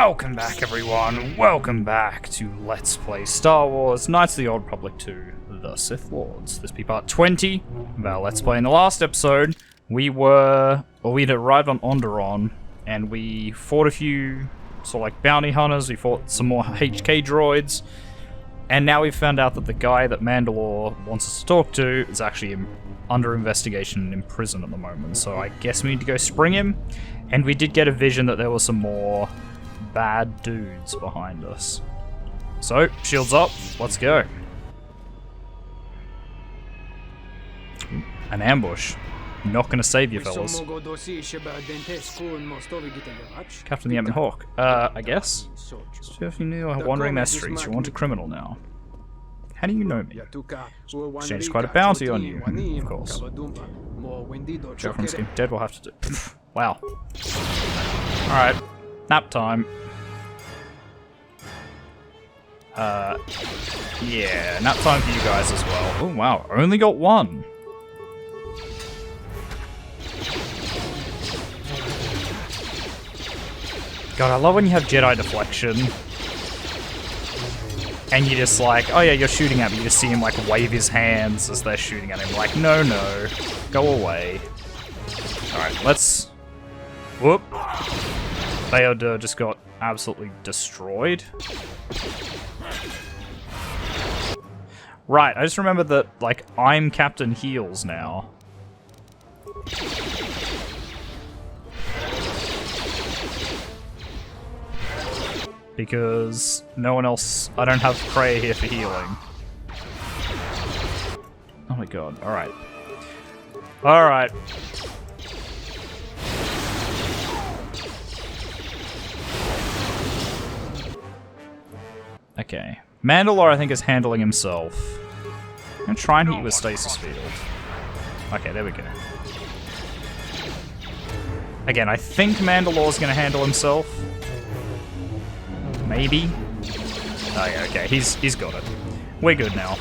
Welcome back, everyone. Welcome back to Let's Play Star Wars Knights of the Old Republic 2, The Sith Lords. This be part 20 of our Let's Play. In the last episode, we'd arrived on Onderon, and we fought a few sort of like bounty hunters, we fought some more HK droids, and now we've found out that the guy that Mandalore wants us to talk to is actually under investigation and in prison at the moment, so I guess we need to go spring him. And we did get a vision that there were some more bad dudes behind us. So, shields up, let's go. An ambush. Not gonna save you, fellas. Captain the Emin Hawk. I guess? So if you knew I were wandering their streets, you're a wanted criminal now. How do you know me? Exchanged quite a bounty on you, of course. Joe from Skin Dead will have to do. Wow. Alright. Nap time. Yeah, nap time for you guys as well. Oh wow, only got one. God, I love when you have Jedi deflection. And you just like, oh yeah, you're shooting at me. You just see him like wave his hands as they're shooting at him. Like, no, no, go away. Alright, let's... Whoop. Theodur just got absolutely destroyed. Right, I just remembered that, like, I'm Captain Heals now. Because no one else... I don't have Kreia here for healing. Oh my god, alright. Alright. Okay. Mandalore, I think, is handling himself. I'm gonna try and hit you with Stasis Field. Okay, there we go. Again, I think Mandalore's gonna handle himself. Maybe? Oh yeah, okay, he's got it. We're good now.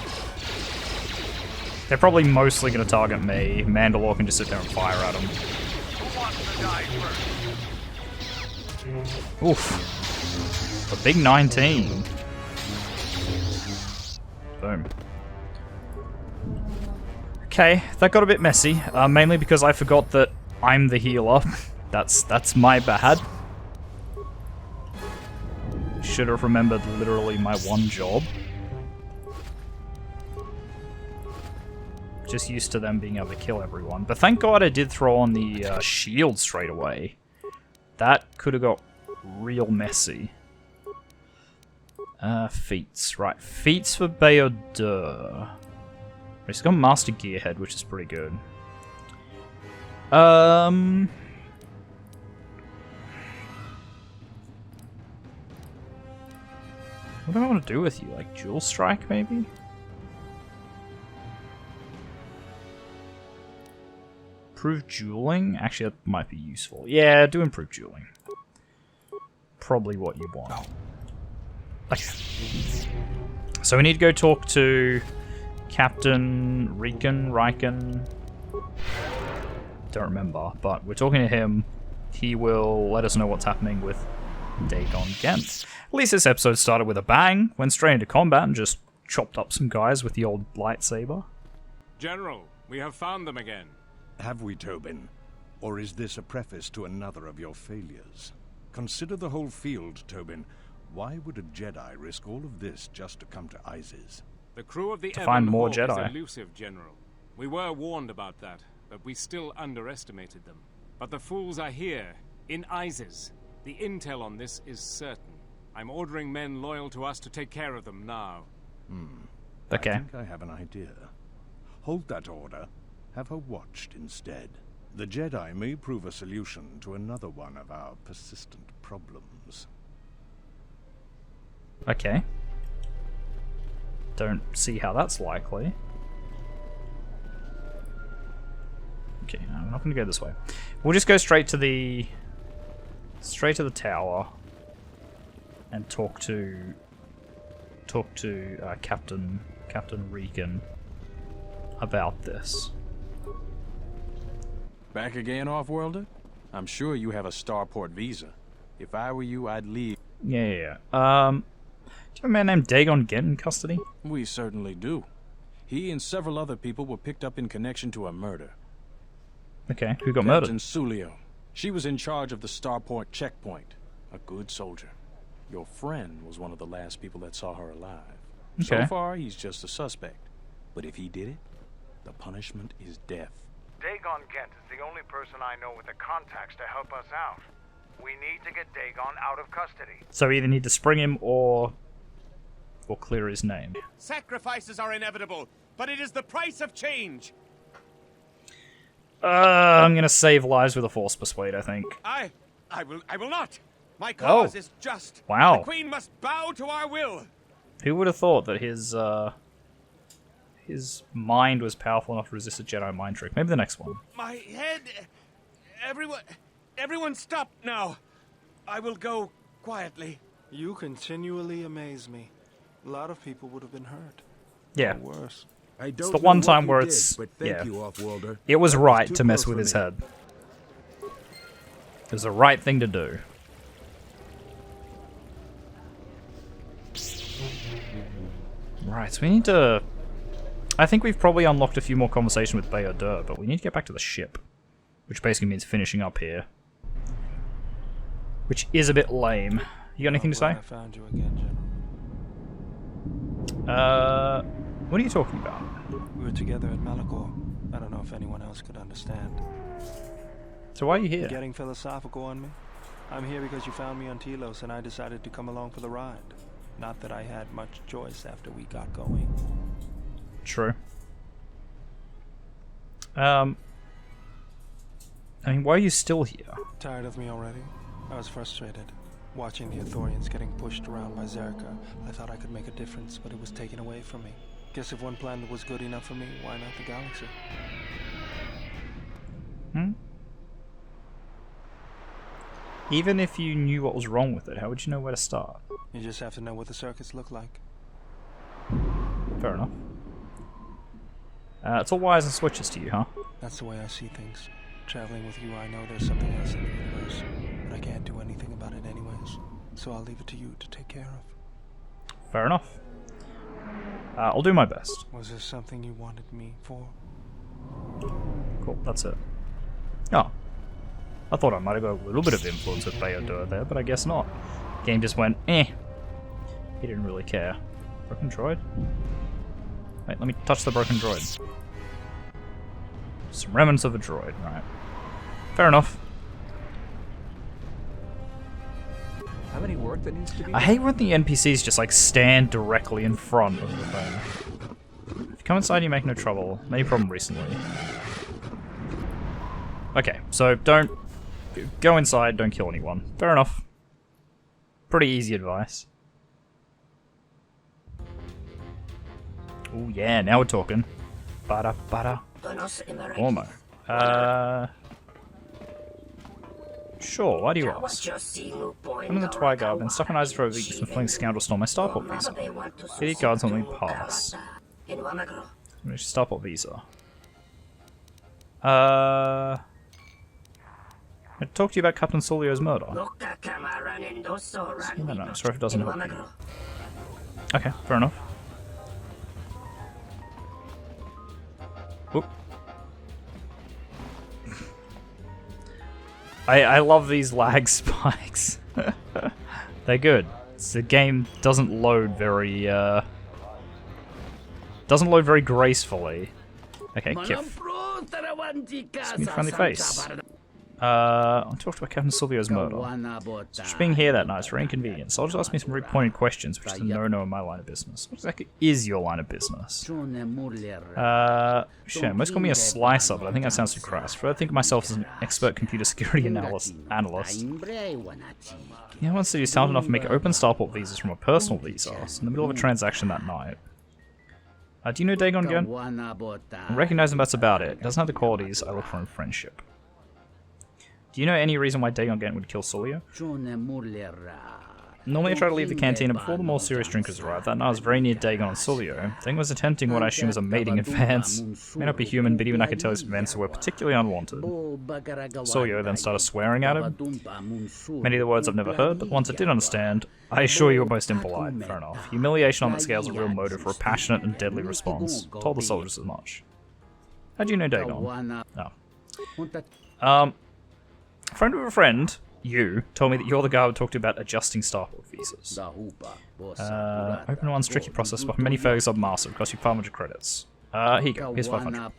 They're probably mostly gonna target me. Mandalore can just sit there and fire at him. Oof. A big 19. Boom. Okay, that got a bit messy, mainly because I forgot that I'm the healer. That's my bad. Should have remembered literally my one job. Just used to them being able to kill everyone. But thank God I did throw on the shield straight away. That could have got real messy. Feats. Right, feats for Theodur. He's got Master Gearhead, which is pretty good. What do I want to do with you? Like, Dual Strike, maybe? Improve dueling? Actually, that might be useful. Yeah, do improve dueling. Probably what you want. Okay. So we need to go talk to Captain Riken. Don't remember, but we're talking to him. He will let us know what's happening with Dagon Ghent. At least this episode started with a bang, went straight into combat and just chopped up some guys with the old lightsaber. General, we have found them again. Have we, Tobin? Or is this a preface to another of your failures? Consider the whole field, Tobin. Why would a Jedi risk all of this just to come to Isis? The crew of the to find more Hawk Jedi. is elusive, General. We were warned about that, but we still underestimated them. But the fools are here, in Isis. The intel on this is certain. I'm ordering men loyal to us to take care of them now. Okay. I think I have an idea. Hold that order. Have her watched instead. The Jedi may prove a solution to another one of our persistent problems. Okay. Don't see how that's likely. Okay, no, I'm not going to go this way. We'll just go straight to the tower and talk to Captain Regan about this. Back again, Off-Worlder? I'm sure you have a starport visa. If I were you, I'd leave. Yeah. Do you have a man named Dagon Ghent in custody? We certainly do. He and several other people were picked up in connection to a murder. Okay, who got Captain murdered? Sulio. She was in charge of the Starport checkpoint. A good soldier. Your friend was one of the last people that saw her alive. Okay. So far, he's just a suspect. But if he did it, the punishment is death. Dagon Ghent is the only person I know with the contacts to help us out. We need to get Dagon out of custody. So we either need to spring him or clear his name. Sacrifices are inevitable, but it is the price of change. I'm gonna save lives with a force persuade, I think. I will not. My cause is just. Wow. The Queen must bow to our will. Who would have thought that his mind was powerful enough to resist a Jedi mind trick? Maybe the next one. My head. Everyone stop now. I will go quietly. You continually amaze me. A lot of people would have been hurt. Yeah. Or worse. It's the one time where it's... yeah. It was right to mess with his head. It was the right thing to do. Right, so we need to... I think we've probably unlocked a few more conversation with Bayodeur, but we need to get back to the ship. Which basically means finishing up here. Which is a bit lame. You got anything to say? I found you again, General. What are you talking about? We were together at Malachor. I don't know if anyone else could understand. So why are you here? Getting philosophical on me? I'm here because you found me on Telos and I decided to come along for the ride. Not that I had much choice after we got going. True. I mean, why are you still here? Tired of me already? I was frustrated. Watching the Ithorians getting pushed around by Zerka, I thought I could make a difference, but it was taken away from me. Guess if one plan was good enough for me, why not the galaxy? Even if you knew what was wrong with it, how would you know where to start? You just have to know what the circuits look like. Fair enough. It's all wires and switches to you, huh? That's the way I see things. Traveling with you, I know there's something else in the universe, but I can't do anything about it anyways. So I'll leave it to you to take care of. Fair enough. I'll do my best. Was there something you wanted me for? Cool, that's it. Oh. I thought I might have got a little bit of influence with Bayodeur there, but I guess not. Game just went, eh. He didn't really care. Broken droid? Wait, let me touch the broken droid. Some remnants of a droid, right. Fair enough. Have any work that needs to be I hate when the NPCs just like stand directly in front of the thing. If you come inside, you make no trouble. No problem recently. Okay, so don't go inside, don't kill anyone. Fair enough. Pretty easy advice. Oh yeah, now we're talking. Bada bada. Ormo. Sure, why do you ask? I'm in the Twygar, been stuck in eyes for a week since fleeing scoundrel stole my Starport visa. Idiot guards let me pass. Starport visa. I talked to you about Captain Sulio's murder. I don't know, sorry if it doesn't help you. Okay, fair enough. Whoop. I love these lag spikes. They're good. The game doesn't load very gracefully. Okay, Kif. Smooth friendly face. I'll talk about Captain Sulio's murder. So just being here that night is very inconvenient, so I'll just ask me some very pointed questions, which is a no-no in my line of business. What exactly is your line of business? Sure, most call me a slicer, but I think that sounds too crass. I think of myself as an expert computer security analyst. Yeah, once he's talented enough to make open Starport visas from a personal visa, so in the middle of a transaction that night. Do you know Dagon Ghent? I recognize him, that's about it. Doesn't have the qualities I look for in friendship. Do you know any reason why Dagon Ghent would kill Sulio? Normally I try to leave the cantina before the more serious drinkers arrive. That night I was very near Dagon and Sulio. Dagon was attempting what I assume is a mating advance. May not be human, but even I could tell his advances were particularly unwanted. Sulio then started swearing at him. Many of the words I've never heard, but the ones I did understand, I assure you were most impolite. Fair enough. Humiliation on that scale is a real motive for a passionate and deadly response. Told the soldiers as much. How do you know Dagon? Oh. Friend of a friend, you, told me that you're the guy who talked to about adjusting starport visas. Open one's tricky process, but many failures are mastered. Cost you 500 credits. Here you go. Here's 500.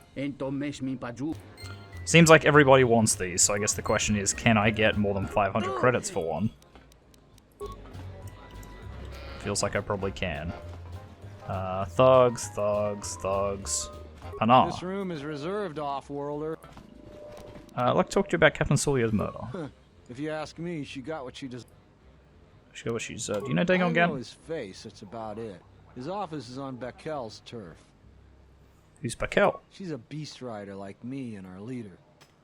Seems like everybody wants these, so I guess the question is, can I get more than 500 credits for one? Feels like I probably can. Thugs. Pana. This room is reserved, off-worlder. I'd like to talk to you about Captain Sulio's murder. If you ask me, she got what she deserved. She got what she deserved. Do you know Dagon again? I know his face, that's about it. His office is on Bekel's turf. Who's Bekel? She's a beast rider like me and our leader.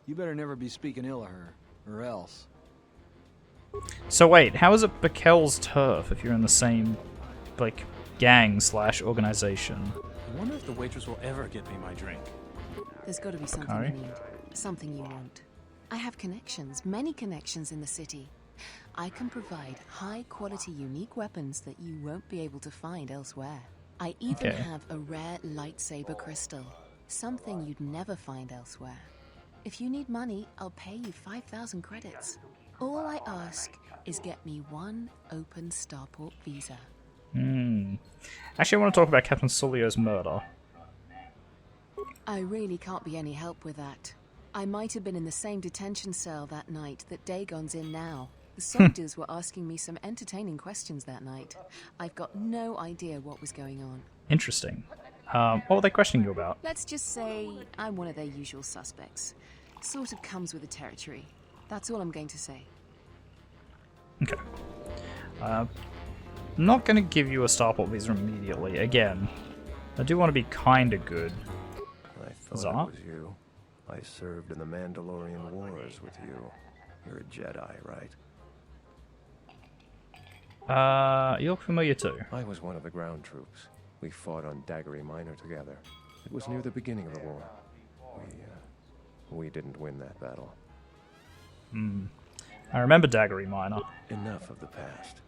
You better never be speaking ill of her, or else. So wait, how is it Bekel's turf if you're in the same, like, gang/organization? I wonder if the waitress will ever get me my drink. There's got to be something you need. Something you want. I have connections, many connections in the city. I can provide high-quality, unique weapons that you won't be able to find elsewhere. I even have a rare lightsaber crystal, something you'd never find elsewhere. If you need money, I'll pay you 5,000 credits. All I ask is get me one open starport visa. Actually, I want to talk about Captain Sulio's murder. I really can't be any help with that. I might have been in the same detention cell that night that Dagon's in now. The soldiers were asking me some entertaining questions that night. I've got no idea what was going on. Interesting. What were they questioning you about? Let's just say I'm one of their usual suspects. Sort of comes with the territory. That's all I'm going to say. Okay. I'm not going to give you a starport visa immediately. Again, I do want to be kind of good. I thought it was you. I served in the Mandalorian Wars with you. You're a Jedi, right? You look familiar too. I was one of the ground troops. We fought on Daggery Minor together. It was near the beginning of the war. We didn't win that battle. I remember Daggery Minor. Enough of the past.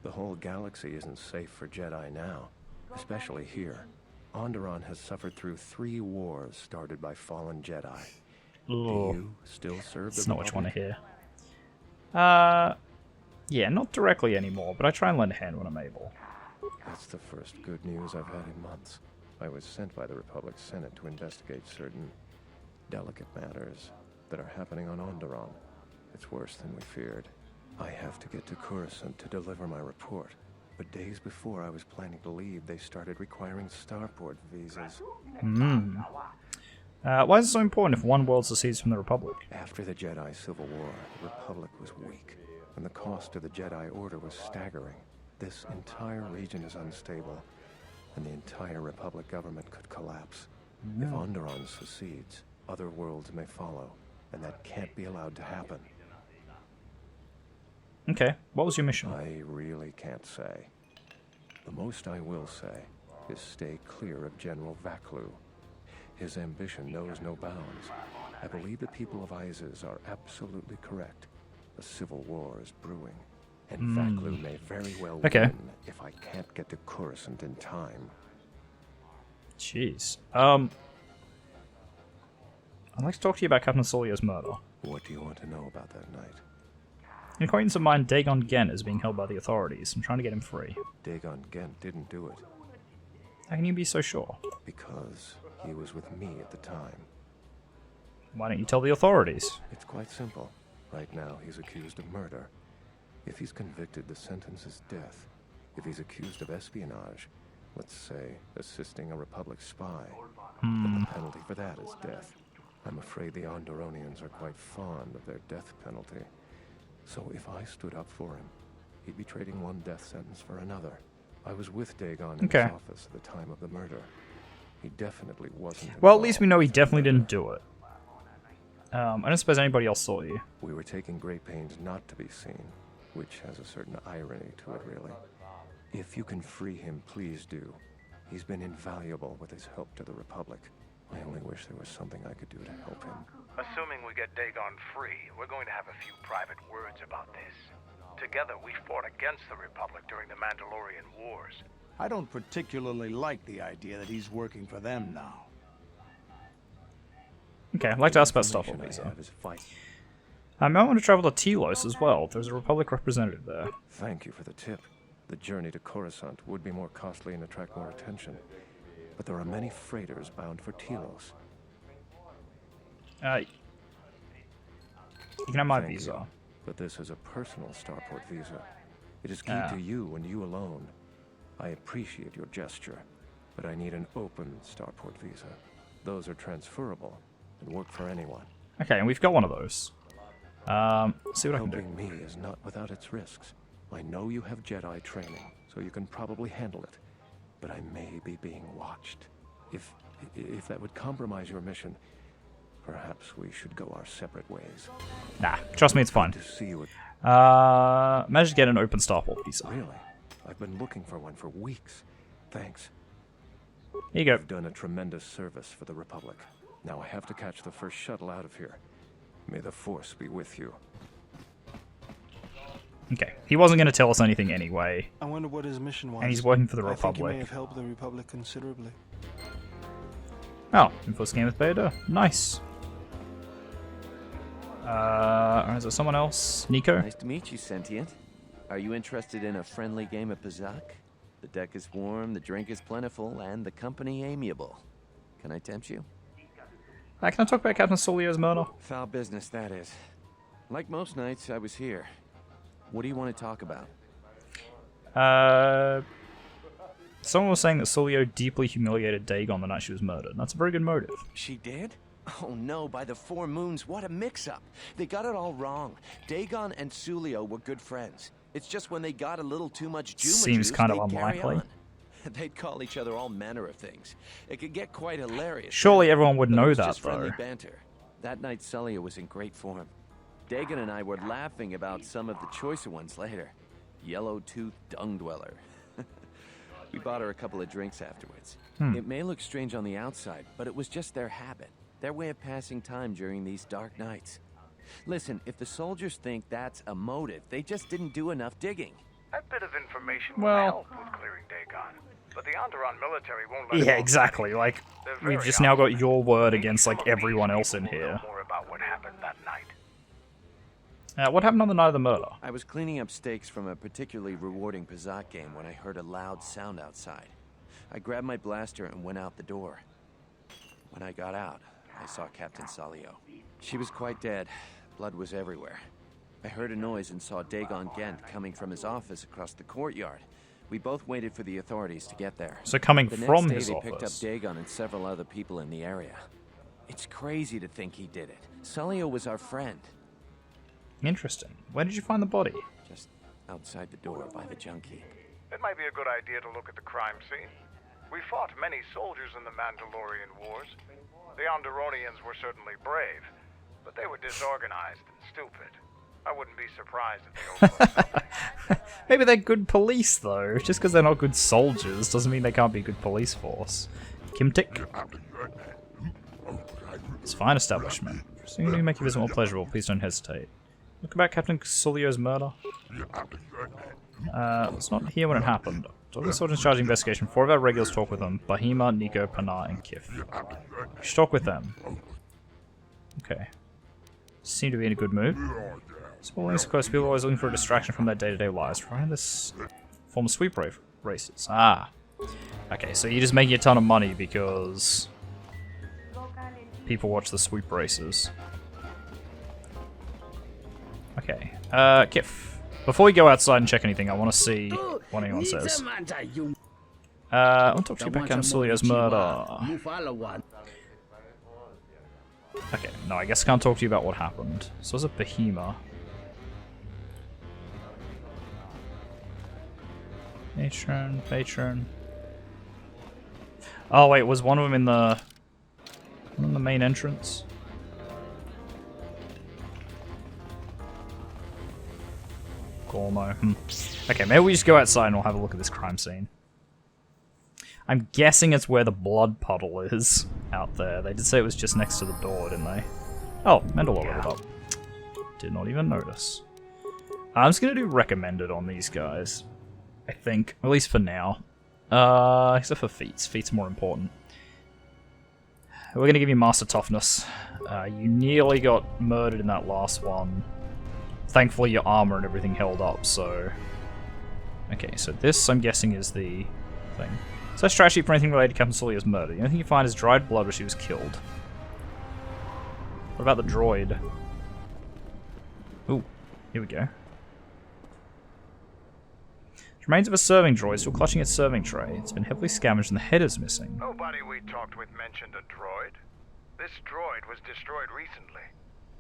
The whole galaxy isn't safe for Jedi now, especially here. Onderon has suffered through 3 wars started by fallen Jedi. Ooh. Do you still serve the That's not what you want to Republic? hear. Yeah, not directly anymore, but I try and lend a hand when I'm able. That's the first good news I've had in months. I was sent by the Republic Senate to investigate certain delicate matters that are happening on Onderon. It's worse than we feared. I have to get to Coruscant to deliver my report. But days before I was planning to leave, they started requiring starport visas. Why is it so important if one world secedes from the Republic? After the Jedi Civil War, the Republic was weak, and the cost to the Jedi Order was staggering. This entire region is unstable, and the entire Republic government could collapse. If Onderon secedes, other worlds may follow, and that can't be allowed to happen. Okay, what was your mission? I really can't say. The most I will say is stay clear of General Vaklu. His ambition knows no bounds. I believe the people of Izes are absolutely correct. A civil war is brewing, and Vaklu may very well win if I can't get to Coruscant in time. Jeez. I'd like to talk to you about Captain Sulio's murder. What do you want to know about that night? An acquaintance of mine, Dagon Ghent, is being held by the authorities. I'm trying to get him free. Dagon Ghent didn't do it. How can you be so sure? Because he was with me at the time. Why don't you tell the authorities? It's quite simple. Right now, he's accused of murder. If he's convicted, the sentence is death. If he's accused of espionage, let's say assisting a Republic spy, then the penalty for that is death. I'm afraid the Onderonians are quite fond of their death penalty. So if I stood up for him, he'd be trading one death sentence for another. I was with Dagon in his office at the time of the murder. He definitely wasn't involved. Well, at least we know he definitely didn't do it. I don't suppose anybody else saw you. We were taking great pains not to be seen. which has a certain irony to it, really. If you can free him, please do. He's been invaluable with his help to the Republic. I only wish there was something I could do to help him. Assuming we get Dagon free, we're going to have a few private words about this. Together, we fought against the Republic during the Mandalorian Wars. I don't particularly like the idea that he's working for them now. Okay, I'd like to ask about Starport visa. I might want to travel to Telos as well. There's a Republic representative there. Thank you for the tip. The journey to Coruscant would be more costly and attract more attention. But there are many freighters bound for Telos. You can have my Thank visa. you. But this is a personal Starport visa. It is key to you and you alone. I appreciate your gesture, but I need an open Starport visa. Those are transferable and work for anyone. Okay, and we've got one of those. See what I can do. Helping me is not without its risks. I know you have Jedi training, so you can probably handle it. But I may be being watched. If that would compromise your mission, perhaps we should go our separate ways. Nah, trust me, it's fine. To see you. Managed to get an open Starport visa. Really? I've been looking for one for weeks. Thanks. Here you go. You've done a tremendous service for the Republic. Now I have to catch the first shuttle out of here. May the Force be with you. Okay, he wasn't going to tell us anything anyway. I wonder what his mission was. And he's working for the I think he may Republic. have helped the Republic considerably. Oh, first game with Beta. Nice. Is there someone else? Nico? Nice to meet you, Sentient. Are you interested in a friendly game of Pazak? The deck is warm, the drink is plentiful, and the company amiable. Can I tempt you? Can I talk about Captain Sulio's murder? Foul business, that is. Like most nights, I was here. What do you want to talk about? Someone was saying that Sulio deeply humiliated Dagon the night she was murdered. That's a very good motive. She did? Oh no, by the four moons, what a mix-up. They got it all wrong. Dagon and Sulio were good friends. It's just when they got a little too much Juma Seems juice, kind of they'd carry unlikely. on. They'd call each other all manner of things. It could get quite hilarious. Surely everyone would But it know was that, just friendly though. banter. That night, Sulio was in great form. Dagon and I were laughing about some of the choicer ones later. Yellow-toothed dung dweller. We bought her a couple of drinks afterwards. It may look strange on the outside, but it was just their habit. Their way of passing time during these dark nights. Listen, if the soldiers think that's a motive, they just didn't do enough digging. That bit of information will Well- help with clearing Dagon. But the Onderon military won't let Yeah, it go. exactly. Like, They're we've very just now got obstinate. your word Maybe against, some like, of these everyone else in people will here. know more about what happened that night. What happened on the night of the murder? I was cleaning up stakes from a particularly rewarding Pazak game when I heard a loud sound outside. I grabbed my blaster and went out the door. When I got out, I saw Captain Salio. She was quite dead. Blood was everywhere. I heard a noise and saw Dagon Ghent coming from his office across the courtyard. We both waited for the authorities to get there. So coming The from next day, his they picked up office. Dagon and several other people in the area. It's crazy to think he did it. Salio was our friend. Interesting. Where did you find the body? Just outside the door by the junkie. It might be a good idea to look at the crime scene. We fought many soldiers in the Mandalorian Wars. The Onderonians were certainly brave, but they were disorganized and stupid. I wouldn't be surprised if they overlooked. Maybe they're good police, though. Just because they're not good soldiers doesn't mean they can't be a good police force. Kimtik. It's fine establishment. Proceeding to make your visit more pleasurable, please don't hesitate. Look about Captain Sulio's murder. It's not here when it happened. Talking soldiers in charge of investigation. 4 of our regulars talk with them. Bahima, Nico, Panar, and Kif. You should talk with them. Okay. Seem to be in a good mood. Small so close, people are always looking for a distraction from their day-to-day lives. Trying this form of sweep races. Ah. Okay, so you're just making a ton of money because people watch the sweep races. Okay. Kif. Before we go outside and check anything, I want to see what anyone says. I want to talk to you about Captain Sulio's murder. Okay, no, I guess I can't talk to you about what happened. So was it Bahima? Patron. Oh wait, was one of them in the main entrance? Gormo. Okay, maybe we just go outside and we'll have a look at this crime scene. I'm guessing it's where the blood puddle is out there. They did say it was just next to the door, didn't they? Oh, Mandalore leveled up. Did not even notice. I'm just going to do recommended on these guys. I think. At least for now. Except for feats. Feats more important. We're going to give you Master Toughness. You nearly got murdered in that last one. Thankfully your armor and everything held up, so... Okay, so this, I'm guessing, is the thing. Search trash heap for anything related to Captain Sully's murder. The only thing you find is dried blood where she was killed. What about the droid? Ooh, here we go. Remains of a serving droid still clutching its serving tray. It's been heavily scavenged and the head is missing. Nobody we talked with mentioned a droid. This droid was destroyed recently.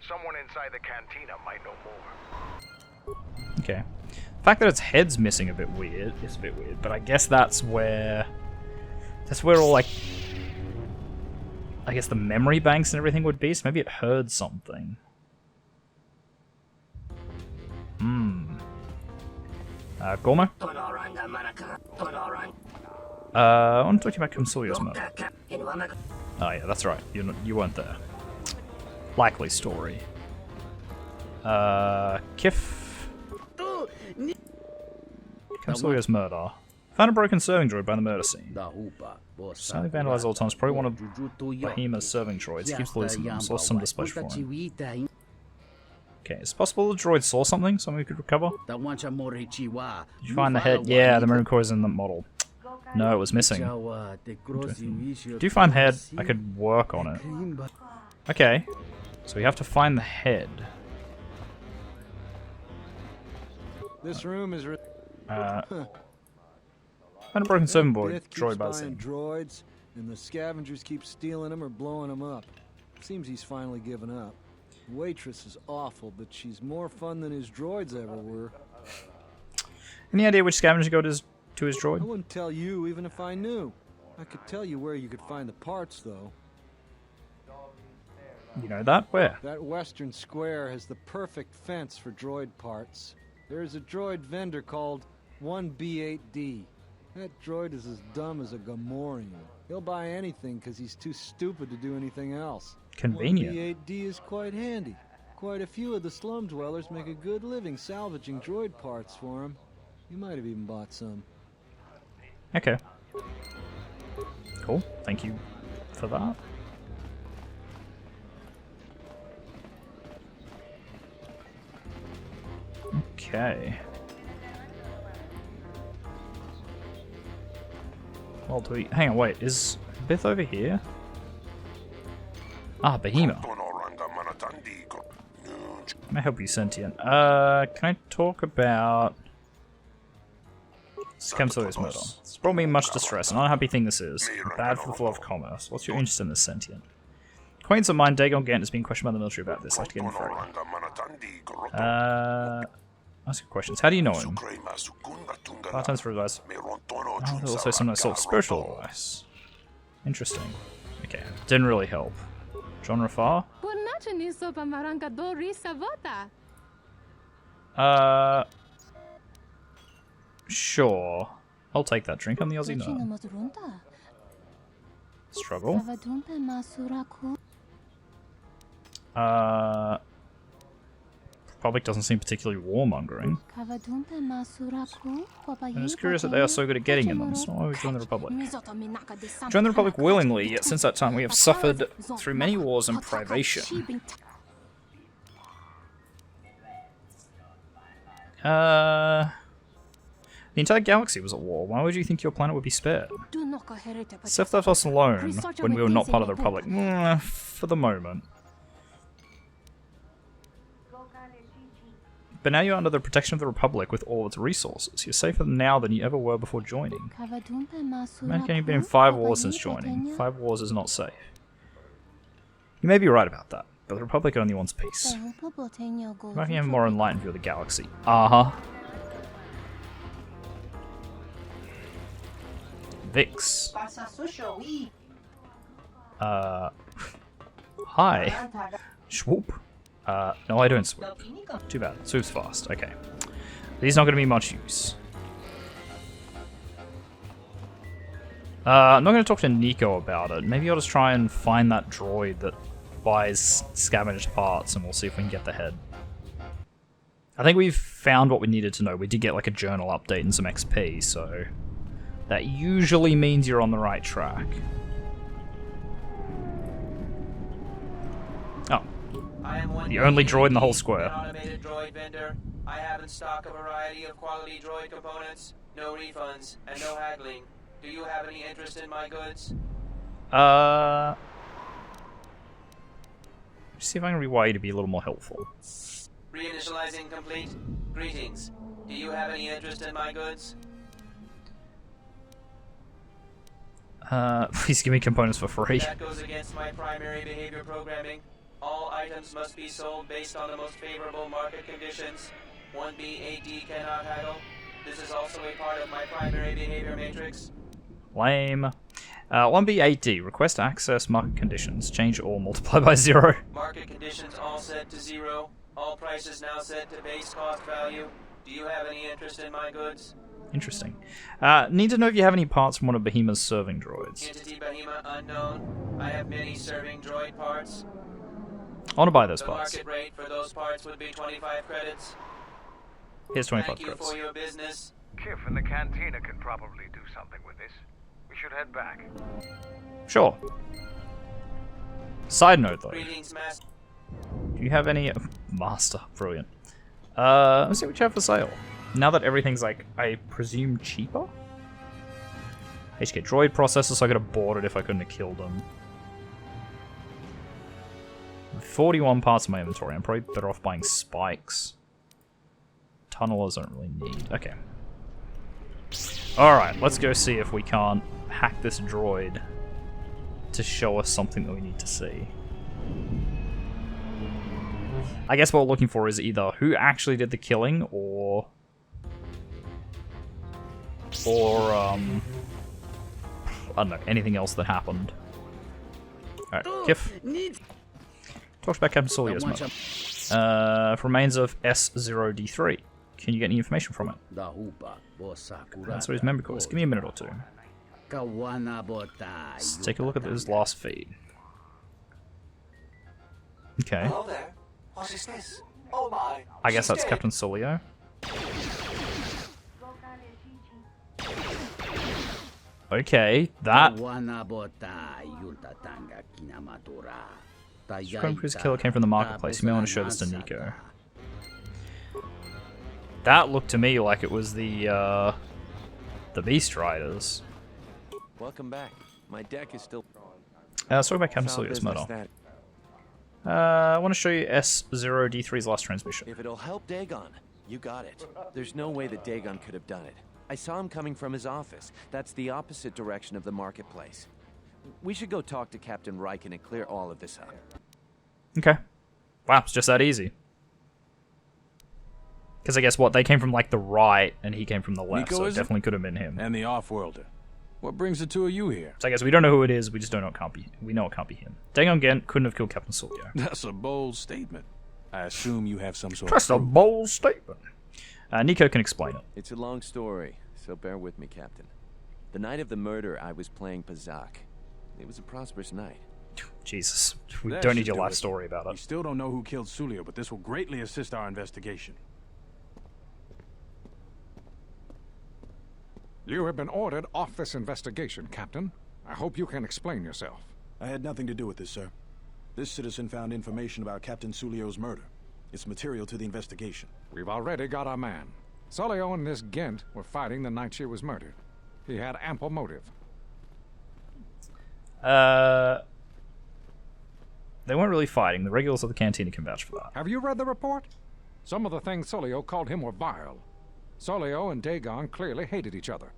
Someone inside the cantina might know more. Okay. The fact that its head's missing is a bit weird, but I guess that's where all, like, I guess the memory banks and everything would be, so maybe it heard something. Gormo? I want to talk to you about Kamsulya's murder. Oh yeah, that's right. You weren't there. Likely story. Kif. Kamsulya's murder. Found a broken serving droid by the murder scene. Sadly vandalized all the time. It's probably one of Behemoth's serving droids. He keeps losing them. Saw some displeasure for him. Okay, it's possible the droid saw something we could recover? Did you find the head? Yeah, the memory core is in the model. No, it was missing. Do you find the head? I could work on it. Okay, so we have to find the head. This room is... Found a broken serving droid by the scene. Droids, and the scavengers keep stealing them or blowing them up. Seems he's finally given up. The waitress is awful, but she's more fun than his droids ever were. Any idea which scavenger go to his droid? I wouldn't tell you even if I knew. I could tell you where you could find the parts, though. You know that? Where? That western square has the perfect fence for droid parts. There's a droid vendor called 1B8D. That droid is as dumb as a Gamorrean. He'll buy anything because he's too stupid to do anything else. Convenient. 1B8D is quite handy. Quite a few of the slum dwellers make a good living salvaging droid parts for him. You might have even bought some. Okay. Cool. Thank you for that. Okay. Well, do we... Hang on, wait. Is Bith over here? Ah, Behemoth. May I help you, sentient? Can I talk about... Kamsulya's murder. It's brought me much distress. An unhappy thing this is. Bad for the flow of commerce. What's your interest in this sentient? Acquaintance of mine, Dagon Ghent, has been questioned by the military about this. I'd like to get him free. Ask your questions. How do you know him? Part-times for advice. Oh, there's also some sort of spiritual advice. Interesting. Okay, didn't really help. John Rafar? Sure. I'll take that drink. I'm the Aussie nerd. Struggle. Republic doesn't seem particularly warmongering. I'm just curious that they are so good at getting in them, so why would we join the Republic? Join the Republic willingly, yet since that time we have suffered through many wars and privation. The entire galaxy was at war. Why would you think your planet would be spared? Seth left us alone when we were not part of the Republic. For the moment. But now you're under the protection of the Republic with all its resources. You're safer now than you ever were before joining. Imagine you've been in 5 wars since joining. 5 wars is not safe. You may be right about that, but the Republic only wants peace. Why can you have a more enlightened view of the galaxy? Vix. Hi. Swoop. No, I don't swoop. Too bad. Swoop's fast. Okay. He's not going to be much use. I'm not going to talk to Nico about it. Maybe I'll just try and find that droid that buys scavenged parts, and we'll see if we can get the head. I think we've found what we needed to know. We did get like a journal update and some XP, so that usually means you're on the right track. Oh. The only droid in the whole square. Automated droid vendor. I have in stock a variety of quality droid components. No refunds and no haggling. Do you have any interest in my goods? See if I can rewire you to be a little more helpful. Reinitializing complete. Greetings. Do you have any interest in my goods? Please give me components for free. That goes against my primary behavior programming. All items must be sold based on the most favorable market conditions. 1B8D cannot haggle. This is also a part of my primary behavior matrix. Lame. 1B8D. Request access market conditions. Change all, multiply by 0. Market conditions all set to 0. All prices now set to base cost value. Do you have any interest in my goods? Interesting. Need to know if you have any parts from one of Behemoth's serving droids. Entity Behemoth unknown. I have many serving droid parts. I want to buy those parts. The market rate for those parts would be 25 credits. Here's 25 Thank credits. you for your business. Kif and the Cantina can probably do something with this. We should head back. Sure. Side note, though. Greetings, Master. Do you have any... Master. Brilliant. Let's see what you have for sale. Now that everything's, like, I presume cheaper? HK droid processor, so I could have bought it if I couldn't have killed them. 41 parts in my inventory. I'm probably better off buying spikes. Tunnelers I don't really need. Okay. Alright, let's go see if we can't hack this droid to show us something that we need to see. I guess what we're looking for is either who actually did the killing, or I don't know, anything else that happened. Alright, Kif. Talks about Captain Sulio's mode. Remains of S0D3. Can you get any information from it? That's what his memory core is. Give me a minute or two. Let's take a look at his last feed. Okay. Hello there. What is this? Oh my. I guess that's Captain Sulio. Okay, that... His killer came from the marketplace. You may want to show this to Nico. That looked to me like it was the Beast Riders. Welcome back. My deck is still... Let's talk about Captain Sulio's murder. I want to show you S0D3's last transmission. If it'll help Dagon, you got it. There's no way that Dagon could have done it. I saw him coming from his office. That's the opposite direction of the marketplace. We should go talk to Captain Riken and clear all of this up. Okay. Wow, it's just that easy. Because I guess what, they came from like the right and he came from the left, Nico, so it definitely could have been him. And the off-worlder. What brings the two of you here? So I guess we don't know who it is, we just don't know it can't be. We know it can't be him. Dagon Ghent couldn't have killed Captain Sulio. That's a bold statement. I assume you have some sort That's of a bold statement. Nico can explain it. It's a long story, so bear with me, Captain. The night of the murder, I was playing Pazak. It was a prosperous night. Jesus, we don't need your life story about it. We still don't know who killed Sulio, but this will greatly assist our investigation. You have been ordered off this investigation, Captain. I hope you can explain yourself. I had nothing to do with this, sir. This citizen found information about Captain Sulio's murder. It's material to the investigation. We've already got our man. Sulio and this Ghent were fighting the night she was murdered. He had ample motive. They weren't really fighting. The regulars of the Cantina can vouch for that. Have you read the report? Some of the things Sulio called him were vile. Sulio and Dagon clearly hated each other.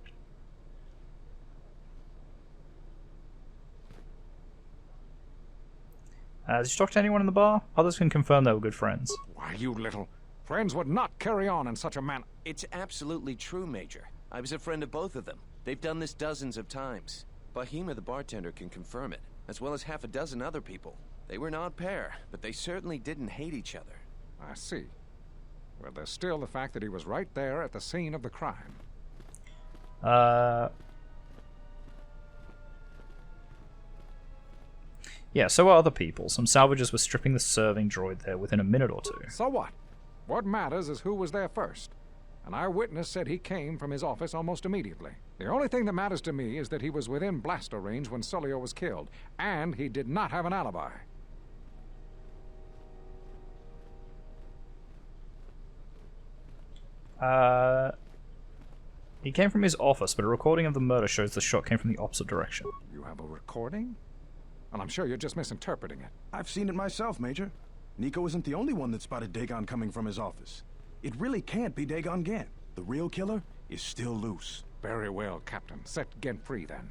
Did you talk to anyone in the bar? Others can confirm they were good friends. Why, you little... Friends would not carry on in such a manner. It's absolutely true, Major. I was a friend of both of them. They've done this dozens of times. Bahima, the bartender, can confirm it, as well as half a dozen other people. They were an odd pair, but they certainly didn't hate each other. I see. Well, there's still the fact that he was right there at the scene of the crime. Yeah, so are other people. Some salvagers were stripping the serving droid there within a minute or two. So what? What matters is who was there first. An eyewitness said he came from his office almost immediately. The only thing that matters to me is that he was within blaster range when Sulio was killed, and he did not have an alibi. He came from his office, but a recording of the murder shows the shot came from the opposite direction. You have a recording? Well, I'm sure you're just misinterpreting it. I've seen it myself, Major. Nico isn't the only one that spotted Dagon coming from his office. It really can't be Dagon Ghent. The real killer is still loose. Very well, Captain. Set Ghent free, then.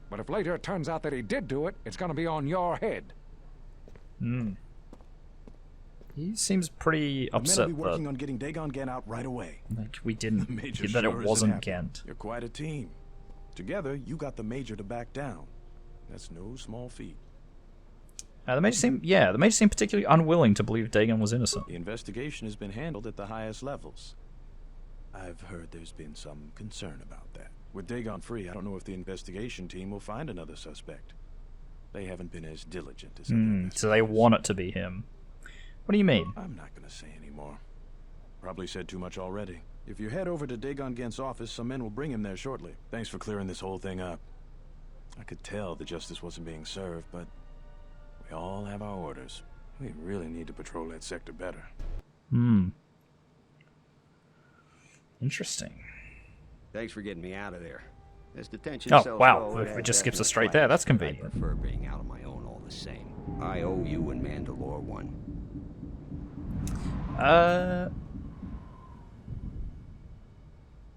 But if later it turns out that he did do it, it's gonna be on your head. He seems pretty upset the men will be working on getting Dagon Ghent out right away. Like we didn't, Major that sure it wasn't isn't happy. Ghent. You're quite a team. Together, you got the Major to back down. That's no small feat. The Major seemed particularly unwilling to believe Dagon was innocent. The investigation has been handled at the highest levels. I've heard there's been some concern about that. With Dagon free, I don't know if the investigation team will find another suspect. They haven't been as diligent as So they want it to be him. What do you mean? I'm not gonna say anymore. Probably said too much already. If you head over to Dagon Ghent's office, some men will bring him there shortly. Thanks for clearing this whole thing up. I could tell the justice wasn't being served, but we all have our orders. We really need to patrol that sector better. Interesting. Thanks for getting me out of there. This detention Oh, cell's wow. low, If and it just skips us definite straight there, that's flags, but convenient. I prefer being out on my own all the same. I owe you and Mandalore one.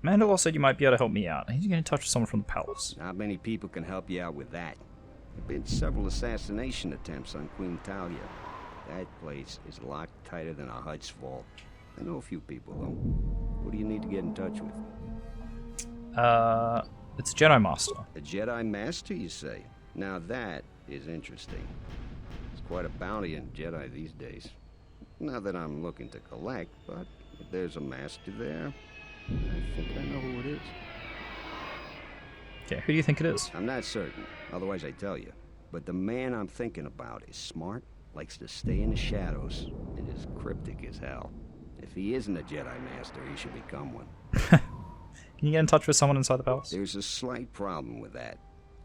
Mandalore said you might be able to help me out. He's getting in touch with someone from the palace. Not many people can help you out with that. There have been several assassination attempts on Queen Talia. That place is locked tighter than a Hutch vault. I know a few people, though. Who do you need to get in touch with? It's a Jedi Master. A Jedi Master, you say? Now that is interesting. It's quite a bounty in Jedi these days. Not that I'm looking to collect, but if there's a Master there, I think I know who it is. Okay, who do you think it is? I'm not certain, otherwise I'd tell you. But the man I'm thinking about is smart, likes to stay in the shadows, and is cryptic as hell. If he isn't a Jedi Master, he should become one. Can you get in touch with someone inside the palace? There's a slight problem with that.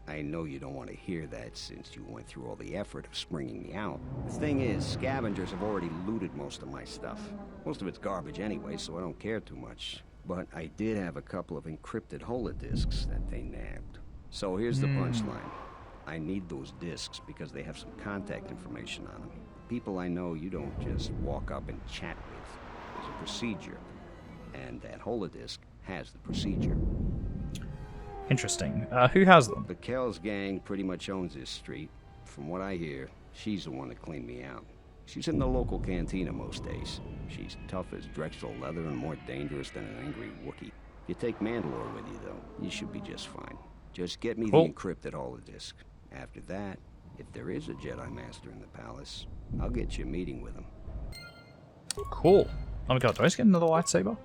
I know you don't want to hear that since you went through all the effort of springing me out. The thing is, scavengers have already looted most of my stuff. Most of it's garbage anyway, so I don't care too much. But I did have a couple of encrypted holodisks that they nabbed. So here's the punchline. I need those disks because they have some contact information on them. People I know you don't just walk up and chat with. There's a procedure. And that holodisk has the procedure. Interesting. Who has them? The Kells gang pretty much owns this street. From what I hear, she's the one that cleaned me out. She's in the local cantina most days. She's tough as Drexel leather and more dangerous than an angry Wookiee. If you take Mandalore with you, though, you should be just fine. Just get me the encrypted holodisk. After that, if there is a Jedi Master in the palace, I'll get you a meeting with him. Cool. Oh my god, do I just get another lightsaber?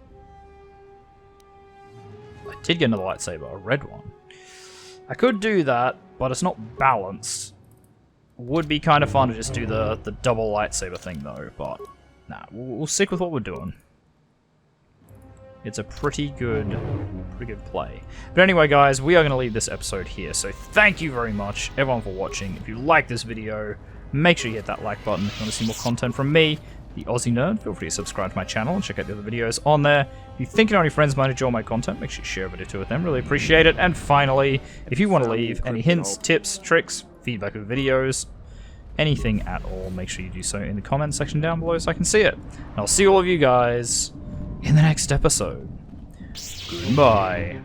I did get another lightsaber, a red one. I could do that, but it's not balanced. Would be kind of fun to just do the double lightsaber thing though, but nah, we'll stick with what we're doing. It's a pretty good play. But anyway, guys, we are going to leave this episode here. So thank you very much, everyone, for watching. If you like this video, make sure you hit that like button. If you want to see more content from me, the Aussie Nerd, feel free to subscribe to my channel and check out the other videos on there. If you think you know any friends might enjoy my content, make sure you share a video too with them. Really appreciate it. And finally, if you want to leave any hints, tips, tricks, feedback of videos, anything at all, make sure you do so in the comments section down below so I can see it. And I'll see all of you guys in the next episode. Goodbye.